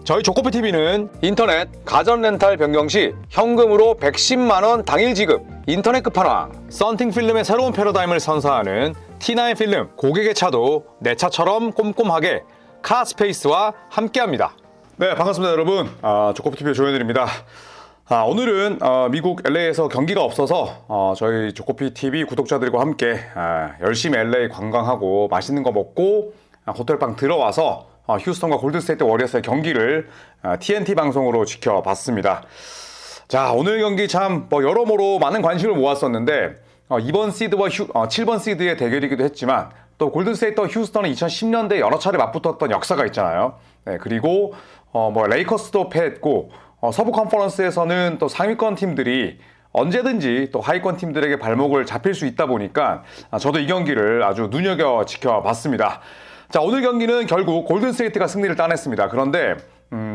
저희 조코피TV는 인터넷 가전 렌탈 변경 시 현금으로 110만원 당일 지급, 인터넷 끝판왕, 썬팅 필름의 새로운 패러다임을 선사하는 T9 필름, 고객의 차도 내 차처럼 꼼꼼하게 카스페이스와 함께합니다. 네, 반갑습니다 여러분. 조코피TV의 조현일입니다. 오늘은 미국 LA에서 경기가 없어서 저희 조코피TV 구독자들과 함께 열심히 LA 관광하고 맛있는 거 먹고 호텔방 들어와서 휴스턴과 골든스테이트 워리어스의 경기를 TNT 방송으로 지켜봤습니다. 자, 오늘 경기 참 여러모로 많은 관심을 모았었는데 이번 시드와 7번 시드의 대결이기도 했지만 또 골든스테이트와 휴스턴은 2010년대에 여러 차례 맞붙었던 역사가 있잖아요. 네, 그리고 레이커스도 패했고 서부 컨퍼런스에서는 또 상위권 팀들이 언제든지 또 하위권 팀들에게 발목을 잡힐 수 있다 보니까 저도 이 경기를 아주 눈여겨 지켜봤습니다. 자, 오늘 경기는 결국 골든스테이트가 승리를 따냈습니다. 그런데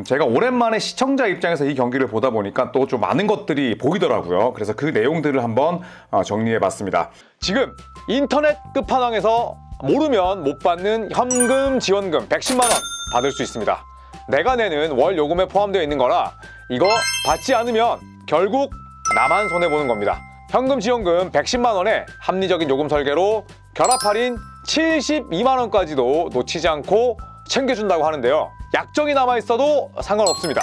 제가 오랜만에 시청자 입장에서 이 경기를 보다 보니까 또 좀 많은 것들이 보이더라고요. 그래서 그 내용들을 한번 정리해봤습니다. 지금 인터넷 끝판왕에서 모르면 못 받는 현금 지원금 110만원 받을 수 있습니다. 내가 내는 월 요금에 포함되어 있는 거라 이거 받지 않으면 결국 나만 손해보는 겁니다. 현금 지원금 110만원에 합리적인 요금 설계로 결합 할인 72만원까지도 놓치지 않고 챙겨준다고 하는데요. 약정이 남아있어도 상관없습니다.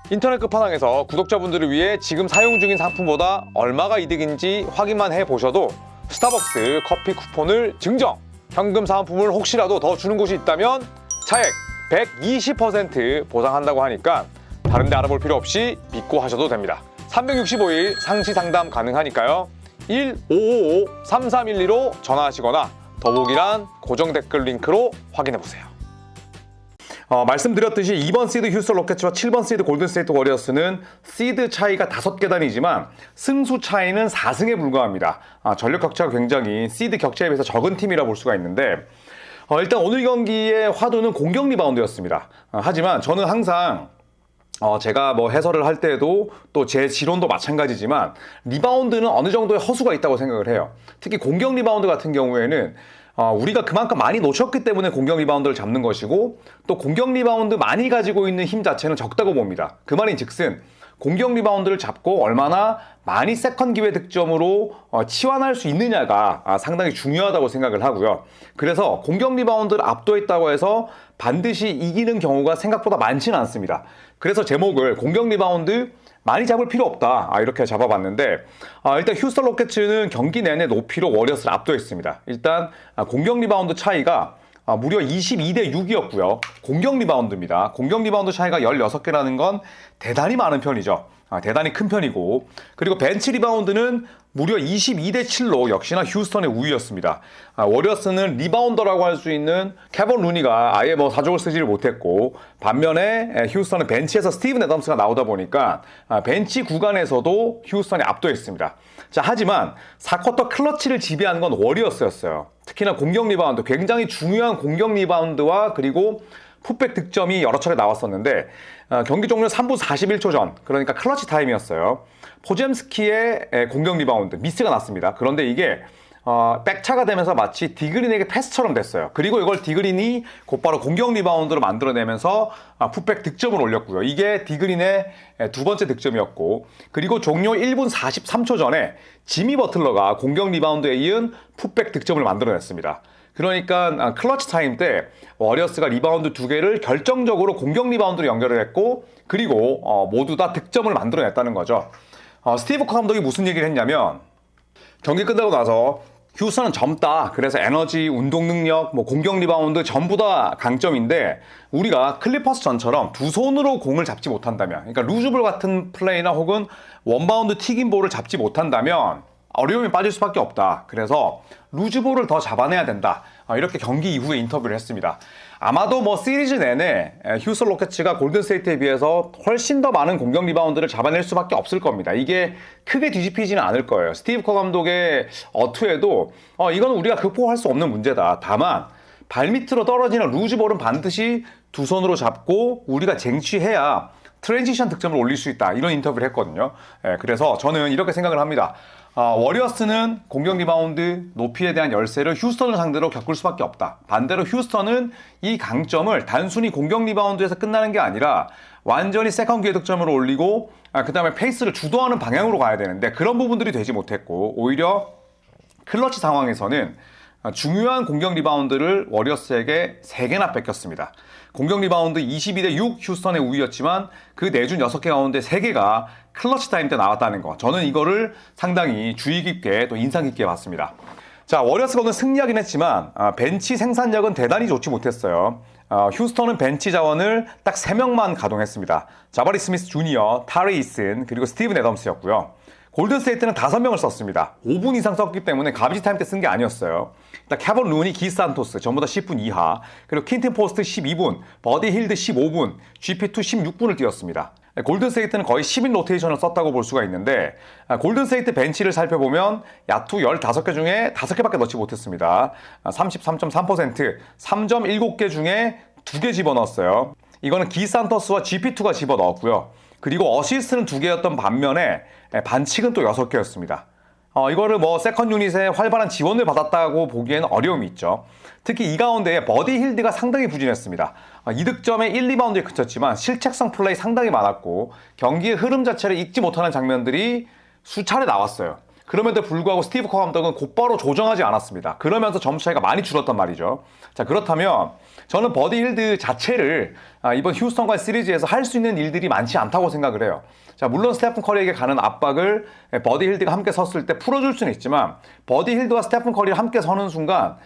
인터넷 끝판왕에서 구독자분들을 위해 지금 사용 중인 상품보다 얼마가 이득인지 확인만 해보셔도 스타벅스 커피 쿠폰을 증정! 현금 사은품을 혹시라도 더 주는 곳이 있다면 차액 120% 보상한다고 하니까 다른 데 알아볼 필요 없이 믿고 하셔도 됩니다. 365일 상시 상담 가능하니까요. 1555-3312로 전화하시거나 더보기란 고정 댓글 링크로 확인해보세요. 말씀드렸듯이 2번 시드 휴스턴 로켓츠와 7번 시드 골든스테이트 워리어스는 시드 차이가 5계단이지만 승수 차이는 4승에 불과합니다. 전력 격차가 굉장히 시드 격차에 비해서 적은 팀이라 볼 수가 있는데 일단 오늘 경기의 화두는 공격 리바운드였습니다. 하지만 저는 항상 제가 해설을 할 때도 또 제 지론도 마찬가지지만 리바운드는 어느 정도의 허수가 있다고 생각을 해요. 특히 공격 리바운드 같은 경우에는 우리가 그만큼 많이 놓쳤기 때문에 공격 리바운드를 잡는 것이고 또 공격 리바운드 많이 가지고 있는 힘 자체는 적다고 봅니다. 그 말인 즉슨 공격 리바운드를 잡고 얼마나 많이 세컨 기회 득점으로 치환할 수 있느냐가 상당히 중요하다고 생각을 하고요. 그래서 공격 리바운드를 압도했다고 해서 반드시 이기는 경우가 생각보다 많지는 않습니다. 그래서 제목을 공격 리바운드 많이 잡을 필요 없다 이렇게 잡아봤는데 일단 휴스턴 로켓츠는 경기 내내 높이로 워리어스를 압도했습니다. 일단 공격 리바운드 차이가 무려 22대 6이었고요. 공격 리바운드입니다. 공격 리바운드 차이가 16개라는 건 대단히 많은 편이죠. 대단히 큰 편이고 그리고 벤치 리바운드는 무려 22대 7로 역시나 휴스턴의 우위였습니다. 워리어스는 리바운더라고 할 수 있는 케본 루니가 아예 사족을 쓰지를 못했고 반면에 휴스턴은 벤치에서 스티븐 애덤스가 나오다 보니까 벤치 구간에서도 휴스턴이 압도했습니다. 자, 하지만 4쿼터 클러치를 지배한 건 워리어스였어요. 특히나 공격 리바운드, 굉장히 중요한 공격 리바운드와 그리고 풋백 득점이 여러 차례 나왔었는데 경기 종료 3분 41초 전, 그러니까 클러치 타임이었어요. 포젬스키의 공격 리바운드 미스가 났습니다. 그런데 이게 백차가 되면서 마치 디그린에게 패스처럼 됐어요. 그리고 이걸 디그린이 곧바로 공격 리바운드로 만들어내면서 풋백 득점을 올렸고요. 이게 디그린의 두 번째 득점이었고 그리고 종료 1분 43초 전에 지미 버틀러가 공격 리바운드에 이은 풋백 득점을 만들어냈습니다. 그러니까 클러치 타임 때 워리어스가 리바운드 2개를 결정적으로 공격 리바운드로 연결을 했고 그리고 모두 다 득점을 만들어냈다는 거죠. 스티브 커 감독이 무슨 얘기를 했냐면 경기 끝나고 나서 휴스턴은 젊다. 그래서 에너지, 운동 능력, 공격 리바운드 전부 다 강점인데 우리가 클리퍼스 전처럼 두 손으로 공을 잡지 못한다면 그러니까 루즈볼 같은 플레이나 혹은 원바운드 튀김볼을 잡지 못한다면 어려움이 빠질 수밖에 없다. 그래서 루즈볼을 더 잡아내야 된다. 이렇게 경기 이후에 인터뷰를 했습니다. 아마도 시리즈 내내 휴스턴 로켓츠가 골든스테이트에 비해서 훨씬 더 많은 공격 리바운드를 잡아낼 수밖에 없을 겁니다. 이게 크게 뒤집히지는 않을 거예요. 스티브 커 감독의 어투에도 이건 우리가 극복할 수 없는 문제다. 다만 발밑으로 떨어지는 루즈볼은 반드시 두 손으로 잡고 우리가 쟁취해야 트랜지션 득점을 올릴 수 있다. 이런 인터뷰를 했거든요. 그래서 저는 이렇게 생각을 합니다. 워리어스는 공격 리바운드 높이에 대한 열세를 휴스턴을 상대로 겪을 수밖에 없다. 반대로 휴스턴은 이 강점을 단순히 공격 리바운드에서 끝나는 게 아니라 완전히 세컨 기회 득점을 올리고 그 다음에 페이스를 주도하는 방향으로 가야 되는데 그런 부분들이 되지 못했고 오히려 클러치 상황에서는 중요한 공격 리바운드를 워리어스에게 3개나 뺏겼습니다. 공격 리바운드 22대 6 휴스턴의 우위였지만 그 내준 6개 가운데 3개가 클러치 타임 때 나왔다는 거. 저는 이거를 상당히 주의 깊게 또 인상 깊게 봤습니다. 자, 워리어스가 오늘 승리하긴 했지만 벤치 생산력은 대단히 좋지 못했어요. 휴스턴은 벤치 자원을 딱 3명만 가동했습니다. 자바리 스미스 주니어, 타리 이슨, 그리고 스티븐 애덤스였고요. 골든스테이트는 5명을 썼습니다. 5분 이상 썼기 때문에 가비지 타임 때 쓴 게 아니었어요. 일단 캐번 루니, 기 산토스 전부 다 10분 이하, 그리고 퀸틴 포스트 12분, 버디 힐드 15분, GP2 16분을 뛰었습니다. 골든스테이트는 거의 10인 로테이션을 썼다고 볼 수가 있는데 골든스테이트 벤치를 살펴보면 야투 15개 중에 5개밖에 넣지 못했습니다. 33.3%, 3.7개 중에 2개 집어넣었어요. 이거는 기 산토스와 GP2가 집어넣었고요. 그리고 어시스트는 2개였던 반면에 반칙은 또 6개였습니다. 이거를 뭐 세컨 유닛의 활발한 지원을 받았다고 보기에는 어려움이 있죠. 특히 이 가운데에 버디 힐드가 상당히 부진했습니다. 2득점에 1, 2바운드에 그쳤지만 실책성 플레이 상당히 많았고 경기의 흐름 자체를 읽지 못하는 장면들이 수차례 나왔어요. 그럼에도 불구하고 스티브 커 감독은 곧바로 조정하지 않았습니다. 그러면서 점수 차이가 많이 줄었단 말이죠. 자, 그렇다면 저는 버디 힐드 자체를 이번 휴스턴과의 시리즈에서 할 수 있는 일들이 많지 않다고 생각을 해요. 자, 물론 스테픈 커리에게 가는 압박을 버디 힐드가 함께 섰을 때 풀어줄 수는 있지만 버디 힐드와 스테픈 커리가 함께 서는 순간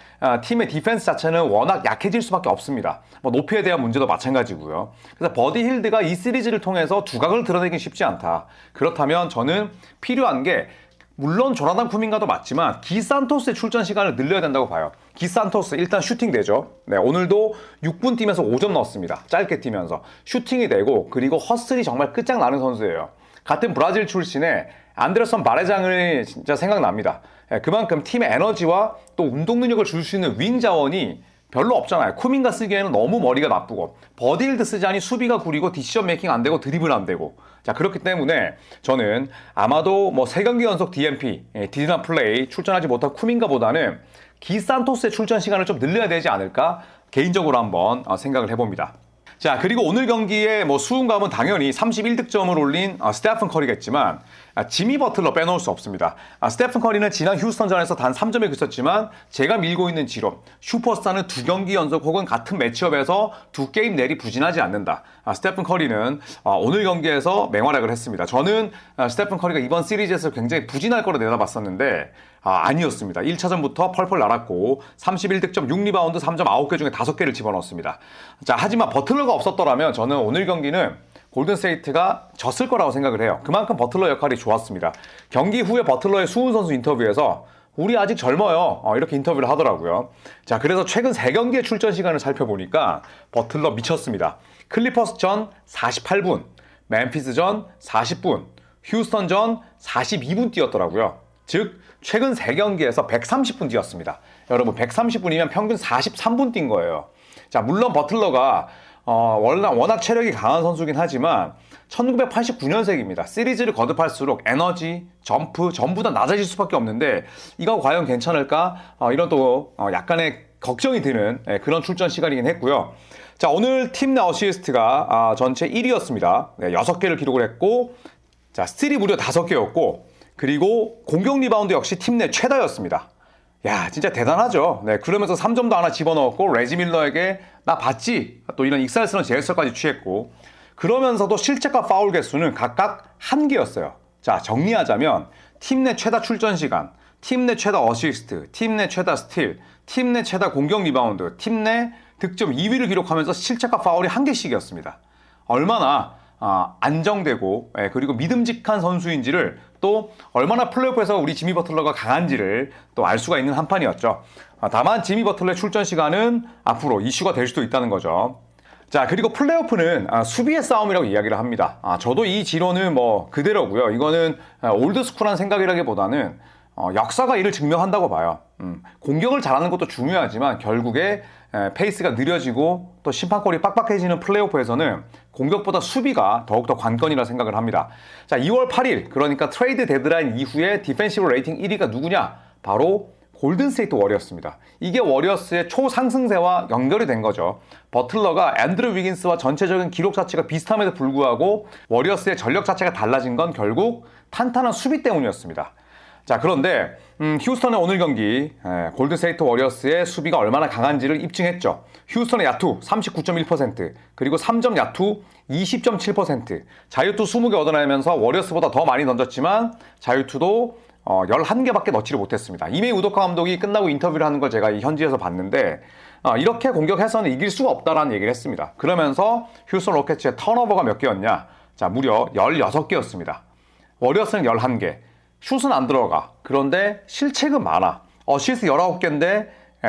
팀의 디펜스 자체는 워낙 약해질 수밖에 없습니다. 뭐 높이에 대한 문제도 마찬가지고요. 그래서 버디 힐드가 이 시리즈를 통해서 두각을 드러내긴 쉽지 않다. 그렇다면 저는 필요한 게 물론 조나단 쿠민가도 맞지만 기 산토스의 출전 시간을 늘려야 된다고 봐요. 기 산토스 일단 슈팅 되죠. 네, 오늘도 6분 뛰면서 5점 넣었습니다. 짧게 뛰면서 슈팅이 되고 그리고 허슬이 정말 끝장나는 선수예요. 같은 브라질 출신의 안데르슨 바레장을 진짜 생각납니다. 네, 그만큼 팀의 에너지와 또 운동 능력을 줄 수 있는 윙 자원이 별로 없잖아요. 쿠민가 쓰기에는 너무 머리가 나쁘고 버디힐드 쓰자니 수비가 구리고 디시전 메이킹 안 되고 드리블 안 되고 자 그렇기 때문에 저는 아마도 뭐 3경기 연속 DNP 디디나 플레이 출전하지 못한 쿠민가보다는 기 산토스의 출전 시간을 좀 늘려야 되지 않을까 개인적으로 한번 생각을 해봅니다. 자 그리고 오늘 경기의 뭐 수훈감은 당연히 31득점을 올린 스테픈 커리겠지만 지미 버틀러 빼놓을 수 없습니다. 스테픈 커리는 지난 휴스턴전에서 단 3점에 그쳤지만 제가 밀고 있는 지론 슈퍼스타는 2경기 연속 혹은 같은 매치업에서 2게임 내리 부진하지 않는다. 스테픈 커리는 오늘 경기에서 맹활약을 했습니다. 저는 스테픈 커리가 이번 시리즈에서 굉장히 부진할 거로 내다봤었는데 아니었습니다. 1차전부터 펄펄 날았고 31득점 6리바운드 3점 9개 중에 5개를 집어넣었습니다. 자 하지만 버틀러가 없었더라면 저는 오늘 경기는 골든스테이트가 졌을 거라고 생각을 해요. 그만큼 버틀러 역할이 좋았습니다. 경기 후에 버틀러의 수훈 선수 인터뷰에서 우리 아직 젊어요. 이렇게 인터뷰를 하더라고요. 자, 그래서 최근 3경기의 출전 시간을 살펴보니까 버틀러 미쳤습니다. 클리퍼스전 48분, 멤피스전 40분, 휴스턴전 42분 뛰었더라고요. 즉 최근 3경기에서 130분 뛰었습니다. 여러분 130분이면 평균 43분 뛴 거예요. 자, 물론 버틀러가 워낙 체력이 강한 선수긴 하지만 1989년생입니다. 시리즈를 거듭할수록 에너지, 점프 전부 다 낮아질 수밖에 없는데 이거 과연 괜찮을까? 이런 또 약간의 걱정이 드는 그런 출전 시간이긴 했고요. 자 오늘 팀 내 어시스트가 전체 1위였습니다. 네, 6개를 기록을 했고 자 스틸이 무려 5개였고 그리고 공격 리바운드 역시 팀 내 최다였습니다. 야 진짜 대단하죠. 네, 그러면서 3점도 하나 집어넣었고 레지 밀러에게 나 봤지? 또 이런 익살스러운 제스처까지 취했고 그러면서도 실책과 파울 개수는 각각 1개였어요. 자 정리하자면 팀 내 최다 출전 시간, 팀 내 최다 어시스트, 팀 내 최다 스틸, 팀 내 최다 공격 리바운드, 팀 내 득점 2위를 기록하면서 실책과 파울이 1개씩이었습니다. 얼마나 안정되고 그리고 믿음직한 선수인지를 또 얼마나 플레이오프에서 우리 지미 버틀러가 강한지를 또 알 수가 있는 한 판이었죠. 다만 지미 버틀러의 출전 시간은 앞으로 이슈가 될 수도 있다는 거죠. 자 그리고 플레이오프는 수비의 싸움이라고 이야기를 합니다. 저도 이 지론은 뭐 그대로고요. 이거는 올드스쿨한 생각이라기보다는 역사가 이를 증명한다고 봐요. 공격을 잘하는 것도 중요하지만 결국에 페이스가 느려지고 또 심판골이 빡빡해지는 플레이오프에서는 공격보다 수비가 더욱더 관건이라 생각을 합니다. 자, 2월 8일 그러니까 트레이드 데드라인 이후에 디펜시브 레이팅 1위가 누구냐? 바로 골든스테이트 워리어스입니다. 이게 워리어스의 초상승세와 연결이 된 거죠. 버틀러가 앤드루 위긴스와 전체적인 기록 자체가 비슷함에도 불구하고 워리어스의 전력 자체가 달라진 건 결국 탄탄한 수비 때문이었습니다. 자, 그런데 휴스턴의 오늘 경기 골든스테이트 워리어스의 수비가 얼마나 강한지를 입증했죠. 휴스턴의 야투 39.1%, 그리고 3점 야투 20.7%, 자유투 20개 얻어내면서 워리어스보다 더 많이 던졌지만 자유투도 11개밖에 넣지를 못했습니다. 이메 우도카 감독이 끝나고 인터뷰를 하는 걸 제가 이 현지에서 봤는데 이렇게 공격해서는 이길 수가 없다라는 얘기를 했습니다. 그러면서 휴스턴 로켓츠의 턴오버가 몇 개였냐? 자, 무려 16개였습니다. 워리어스는 11개. 슛은 안 들어가. 그런데 실책은 많아. 어시스트 19개인데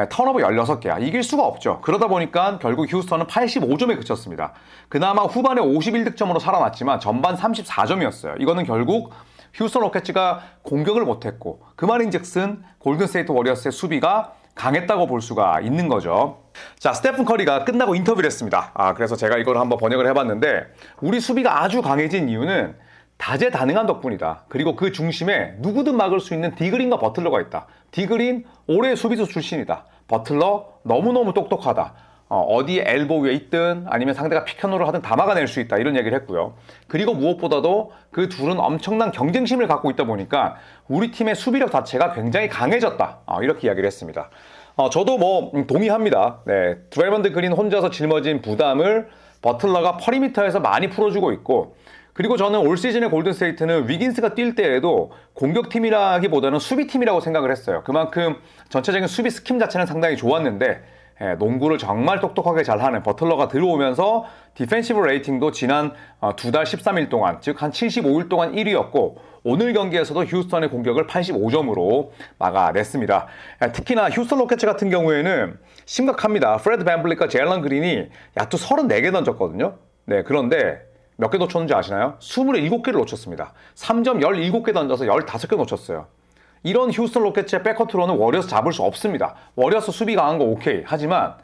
턴오버 16개야. 이길 수가 없죠. 그러다 보니까 결국 휴스턴은 85점에 그쳤습니다. 그나마 후반에 51득점으로 살아났지만 전반 34점이었어요. 이거는 결국 휴스턴 로켓츠가 공격을 못했고 그 말인즉슨 골든스테이트 워리어스의 수비가 강했다고 볼 수가 있는 거죠. 자, 스테픈 커리가 끝나고 인터뷰를 했습니다. 그래서 제가 이걸 한번 번역을 해봤는데 우리 수비가 아주 강해진 이유는 다재다능한 덕분이다. 그리고 그 중심에 누구든 막을 수 있는 디그린과 버틀러가 있다. 디그린 올해의 수비수 출신이다. 버틀러 너무너무 똑똑하다. 어디에 엘보 위에 있든 아니면 상대가 픽앤롤을 하든 다 막아낼 수 있다. 이런 얘기를 했고요. 그리고 무엇보다도 그 둘은 엄청난 경쟁심을 갖고 있다 보니까 우리 팀의 수비력 자체가 굉장히 강해졌다. 이렇게 이야기를 했습니다. 저도 뭐 동의합니다. 네, 드라이먼드 그린 혼자서 짊어진 부담을 버틀러가 퍼리미터에서 많이 풀어주고 있고, 그리고 저는 올 시즌의 골든스테이트는 위긴스가 뛸 때에도 공격팀이라기보다는 수비팀이라고 생각을 했어요. 그만큼 전체적인 수비 스킴 자체는 상당히 좋았는데 농구를 정말 똑똑하게 잘하는 버틀러가 들어오면서 디펜시브 레이팅도 지난 2달 13일 동안, 즉 한 75일 동안 1위였고 오늘 경기에서도 휴스턴의 공격을 85점으로 막아냈습니다. 특히나 휴스턴 로켓츠 같은 경우에는 심각합니다. 프레드 밴블릿과 제일런 그린이 야투 34개 던졌거든요. 네, 그런데 몇 개 놓쳤는지 아시나요? 27개를 놓쳤습니다. 3점 17개 던져서 15개 놓쳤어요. 이런 휴스턴 로켓츠의 백커트로는 워리어스 잡을 수 없습니다. 워리어스 수비 강한 거 오케이. 하지만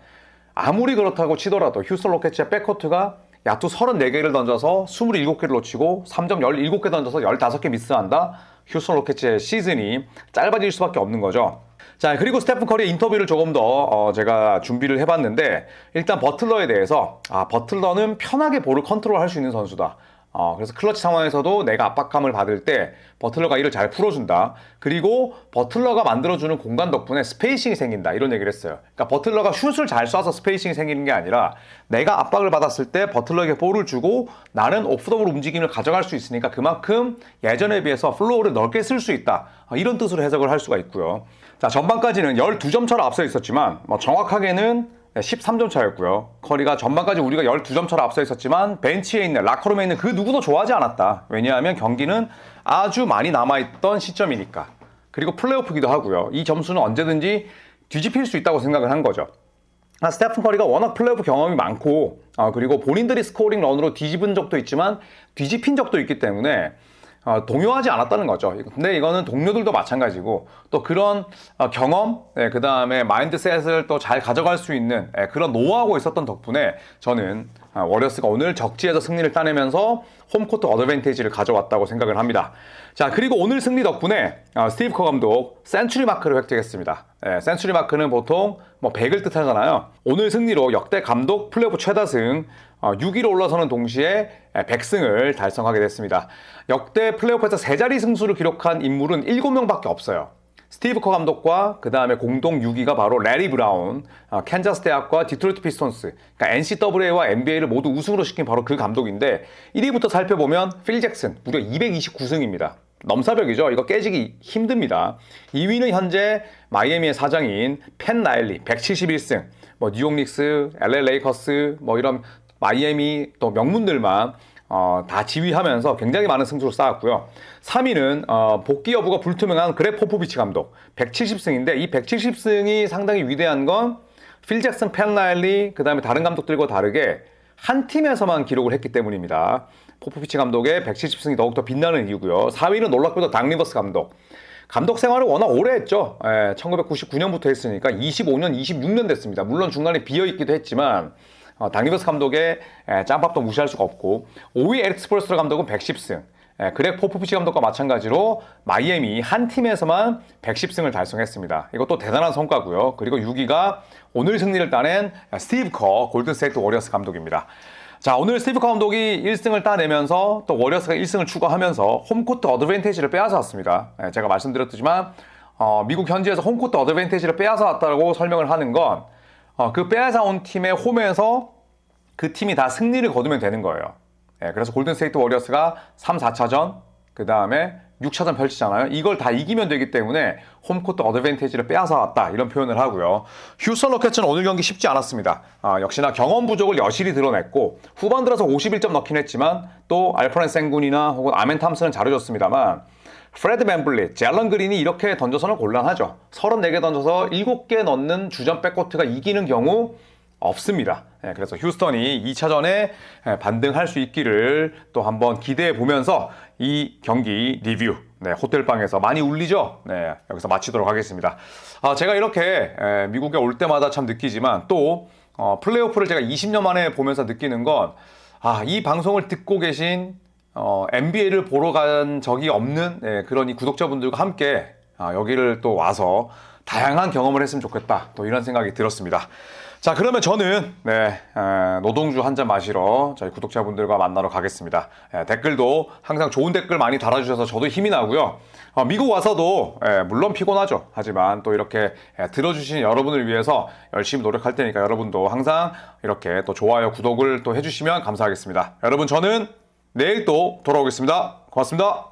아무리 그렇다고 치더라도 휴스턴 로켓츠의 백커트가 야투 34개를 던져서 27개를 놓치고 3점 17개 던져서 15개 미스한다? 휴스턴 로켓츠의 시즌이 짧아질 수밖에 없는 거죠. 자, 그리고 스테픈 커리의 인터뷰를 조금 더 제가 준비를 해봤는데, 일단 버틀러에 대해서 버틀러는 편하게 볼을 컨트롤할 수 있는 선수다. 그래서 클러치 상황에서도 내가 압박감을 받을 때 버틀러가 이를 잘 풀어준다. 그리고 버틀러가 만들어주는 공간 덕분에 스페이싱이 생긴다. 이런 얘기를 했어요. 그러니까 버틀러가 슛을 잘 쏴서 스페이싱이 생기는 게 아니라 내가 압박을 받았을 때 버틀러에게 볼을 주고 나는 오프더볼 움직임을 가져갈 수 있으니까 그만큼 예전에 비해서 플로어를 넓게 쓸 수 있다. 이런 뜻으로 해석을 할 수가 있고요. 자, 전반까지는 12점 차로 앞서 있었지만 정확하게는 13점 차였고요. 커리가 전반까지 우리가 12점 차로 앞서 있었지만 벤치에 있는, 라커룸에 있는 그 누구도 좋아하지 않았다. 왜냐하면 경기는 아주 많이 남아있던 시점이니까. 그리고 플레이오프기도 하고요. 이 점수는 언제든지 뒤집힐 수 있다고 생각을 한 거죠. 스테픈 커리가 워낙 플레이오프 경험이 많고 그리고 본인들이 스코어링 런으로 뒤집은 적도 있지만 뒤집힌 적도 있기 때문에 동요하지 않았다는 거죠. 근데 이거는 동료들도 마찬가지고 또 그런 경험, 그 다음에 마인드셋을 또 잘 가져갈 수 있는 그런 노하우가 있었던 덕분에 저는 워리어스가 오늘 적지에서 승리를 따내면서 홈코트 어드밴티지를 가져왔다고 생각을 합니다. 자, 그리고 오늘 승리 덕분에 스티브 커 감독 센츄리 마크를 획득했습니다. 센츄리 마크는 보통 100을 뜻하잖아요. 오늘 승리로 역대 감독 플레이오프 최다승 6위로 올라서는 동시에 100승을 달성하게 됐습니다. 역대 플레이오프에서 3자리 승수를 기록한 인물은 7명밖에 없어요. 스티브 커 감독과 그 다음에 공동 6위가 바로 레리 브라운, 캔자스 대학과 디트로이트 피스톤스, 그러니까 NCAA와 NBA를 모두 우승으로 시킨 바로 그 감독인데 1위부터 살펴보면 필 잭슨 무려 229승입니다. 넘사벽이죠. 이거 깨지기 힘듭니다. 2위는 현재 마이애미의 사장인 팬 라일리 171승, 뉴욕 닉스, LA 레이커스, 이런 마이애미 또 명문들만 다 지휘하면서 굉장히 많은 승수를 쌓았고요. 3위는 복귀 여부가 불투명한 그렉 포포비치 감독 170승인데 이 170승이 상당히 위대한 건 필 잭슨, 팬 라일리, 그 다음에 다른 감독들과 다르게 한 팀에서만 기록을 했기 때문입니다. 포포비치 감독의 170승이 더욱더 빛나는 이유고요. 4위는 놀랍게도 닥 리버스 감독. 감독 생활을 워낙 오래 했죠. 1999년부터 했으니까 25년, 26년 됐습니다. 물론 중간에 비어있기도 했지만 닥 리버스 감독의 짬밥도 무시할 수가 없고, 5위 에릭 스폴스트라 감독은 110승, 그렉 포포비치 감독과 마찬가지로 마이애미 한 팀에서만 110승을 달성했습니다. 이것도 대단한 성과고요. 그리고 6위가 오늘 승리를 따낸 스티브 커 골든스테이트 워리어스 감독입니다. 자, 오늘 스티브 커 감독이 1승을 따내면서 또 워리어스가 1승을 추가하면서 홈코트 어드밴티지를 빼앗아 왔습니다. 제가 말씀드렸지만 미국 현지에서 홈코트 어드밴티지를 빼앗아 왔다고 설명을 하는 건 그 빼앗아 온 팀의 홈에서 그 팀이 다 승리를 거두면 되는 거예요. 그래서 골든스테이트 워리어스가 3, 4차전, 그 다음에 6차전 펼치잖아요. 이걸 다 이기면 되기 때문에 홈코트 어드밴티지를 빼앗아 왔다, 이런 표현을 하고요. 휴스턴 로켓츠는 오늘 경기 쉽지 않았습니다. 역시나 경험 부족을 여실히 드러냈고 후반 들어서 51점 넣긴 했지만 또 알프렌 생군이나 혹은 아멘 탐슨은 잘해줬습니다. 프레드 밴블릿, 젤런 그린이 이렇게 던져서는 곤란하죠. 34개 던져서 7개 넣는 주전 백코트가 이기는 경우 없습니다. 그래서 휴스턴이 2차전에 반등할 수 있기를 또 한번 기대해 보면서 이 경기 리뷰 호텔방에서 많이 울리죠? 여기서 마치도록 하겠습니다. 제가 이렇게 미국에 올 때마다 참 느끼지만 또 플레이오프를 제가 20년 만에 보면서 느끼는 건 이 방송을 듣고 계신 NBA를 보러 간 적이 없는 그런 이 구독자분들과 함께 여기를 또 와서 다양한 경험을 했으면 좋겠다, 또 이런 생각이 들었습니다. 자, 그러면 저는 노동주 한 잔 마시러 저희 구독자분들과 만나러 가겠습니다. 댓글도 항상 좋은 댓글 많이 달아주셔서 저도 힘이 나고요. 미국 와서도 물론 피곤하죠. 하지만 또 이렇게 들어주시는 여러분을 위해서 열심히 노력할 테니까 여러분도 항상 이렇게 또 좋아요, 구독을 또 해주시면 감사하겠습니다. 여러분, 저는 내일 또 돌아오겠습니다. 고맙습니다.